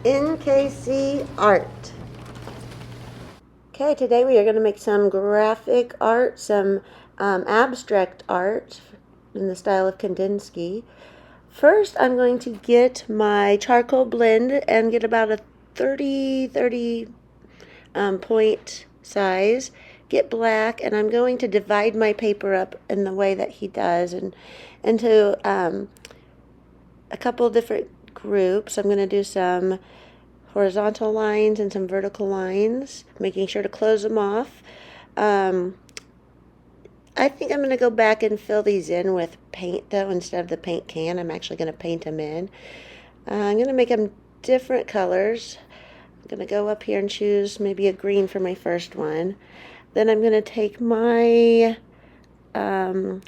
NKC Art. Okay, today we are going to make some graphic art, some abstract art in the style of Kandinsky. First, I'm going to get my charcoal blend and get about a 30 point size, get black, and I'm going to divide my paper up in the way that he does and into a couple different groups. I'm going to do some horizontal lines and some vertical lines, making sure to close them off. I think I'm going to go back and fill these in with paint, though, instead of the paint can. I'm actually going to paint them in. I'm going to make them different colors. I'm going to go up here and choose maybe a green for my first one. Then I'm going to take my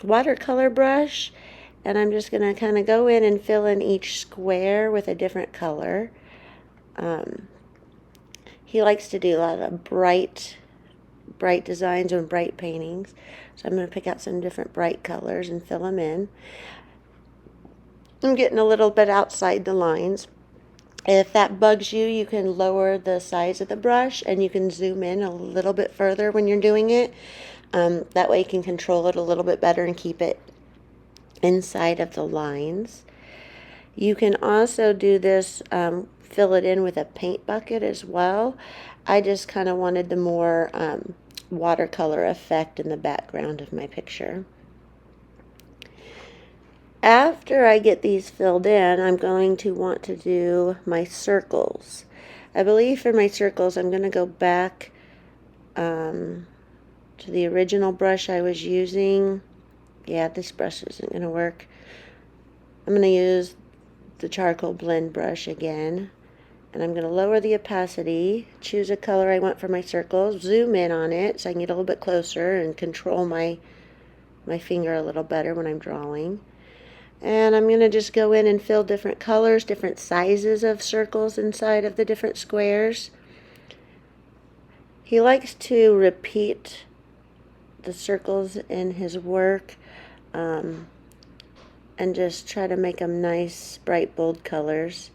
watercolor brush, and I'm just going to kind of go in and fill in each square with a different color. He likes to do a lot of bright designs and bright paintings. So I'm going to pick out some different bright colors and fill them in. I'm getting a little bit outside the lines. If that bugs you, you can lower the size of the brush and you can zoom in a little bit further when you're doing it. That way you can control it a little bit better and keep it inside of the lines. You can also do this, fill it in with a paint bucket as well. I just kind of wanted the more watercolor effect in the background of my picture. After I get these filled in, I'm going to want to do my circles. I believe for my circles, I'm going to go back to the original brush I was using. Yeah, this brush isn't going to work. I'm going to use the charcoal blend brush again. And I'm going to lower the opacity, choose a color I want for my circles, zoom in on it so I can get a little bit closer and control my finger a little better when I'm drawing. And I'm going to just go in and fill different colors, different sizes of circles inside of the different squares. He likes to repeat the circles in his work and just try to make them nice, bright, bold colors.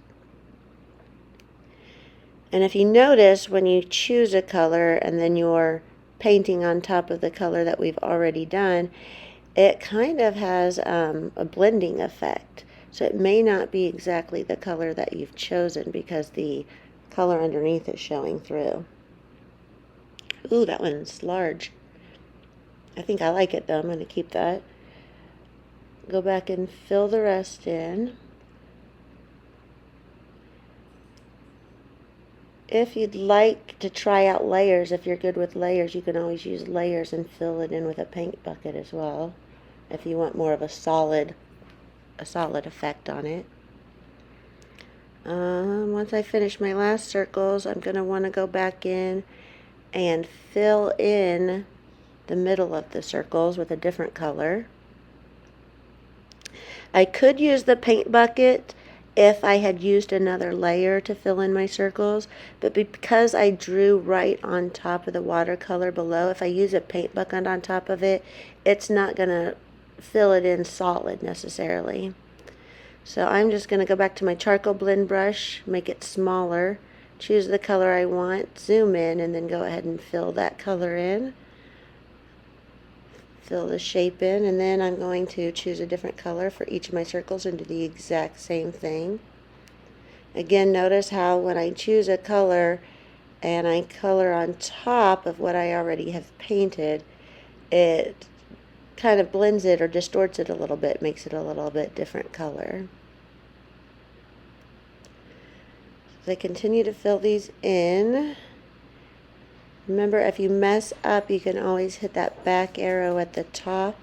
And if you notice, when you choose a color and then you're painting on top of the color that we've already done, it kind of has a blending effect. So it may not be exactly the color that you've chosen because the color underneath is showing through. Ooh, that one's large. I think I like it though. I'm going to keep that. Go back and fill the rest in. If you'd like to try out layers, if you're good with layers, you can always use layers and fill it in with a paint bucket as well, if you want more of a solid effect on it. Once I finish my last circles, I'm going to want to go back in and fill in the middle of the circles with a different color. I could use the paint bucket if I had used another layer to fill in my circles, but because I drew right on top of the watercolor below, if I use a paint bucket on top of it, it's not going to fill it in solid necessarily. So I'm just going to go back to my charcoal blend brush, make it smaller, choose the color I want, zoom in, and then go ahead and fill that color in. Fill the shape in, and then I'm going to choose a different color for each of my circles and do the exact same thing. Again, notice how when I choose a color and I color on top of what I already have painted, it kind of blends it or distorts it a little bit, makes it a little bit different color. As I continue to fill these in, remember, if you mess up, you can always hit that back arrow at the top,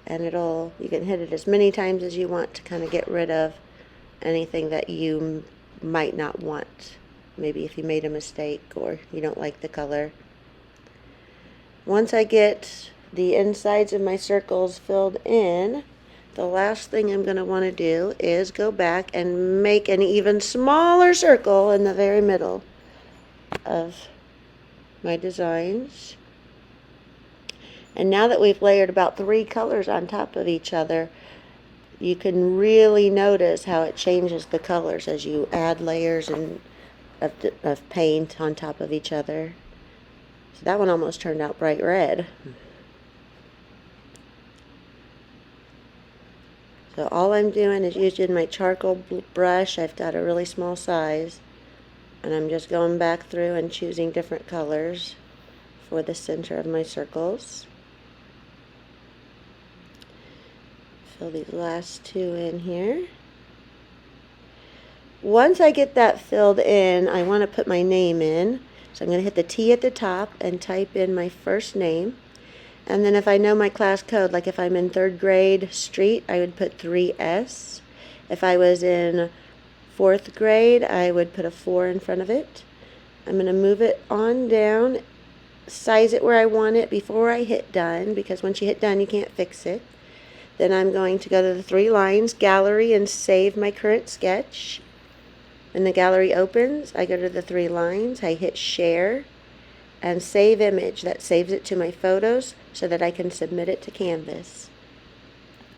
and you can hit it as many times as you want to kind of get rid of anything that you might not want. Maybe if you made a mistake or you don't like the color. Once I get the insides of my circles filled in, the last thing I'm going to want to do is go back and make an even smaller circle in the very middle of my designs. And now that we've layered about 3 colors on top of each other, you can really notice how it changes the colors as you add layers and of paint on top of each other. So that one almost turned out bright red. So all I'm doing is using my charcoal brush. I've got a really small size, and I'm just going back through and choosing different colors for the center of my circles. Fill these last two in here. Once I get that filled in, I want to put my name in. So I'm going to hit the T at the top and type in my first name. And then if I know my class code, like if I'm in 3rd grade street, I would put 3S. If I was in 4th grade, I would put a 4 in front of it. I'm going to move it on down, size it where I want it before I hit done, because once you hit done, you can't fix it. Then I'm going to go to the 3 lines, gallery, and save my current sketch. When the gallery opens, I go to the 3 lines, I hit share, and save image. That saves it to my photos so that I can submit it to Canvas.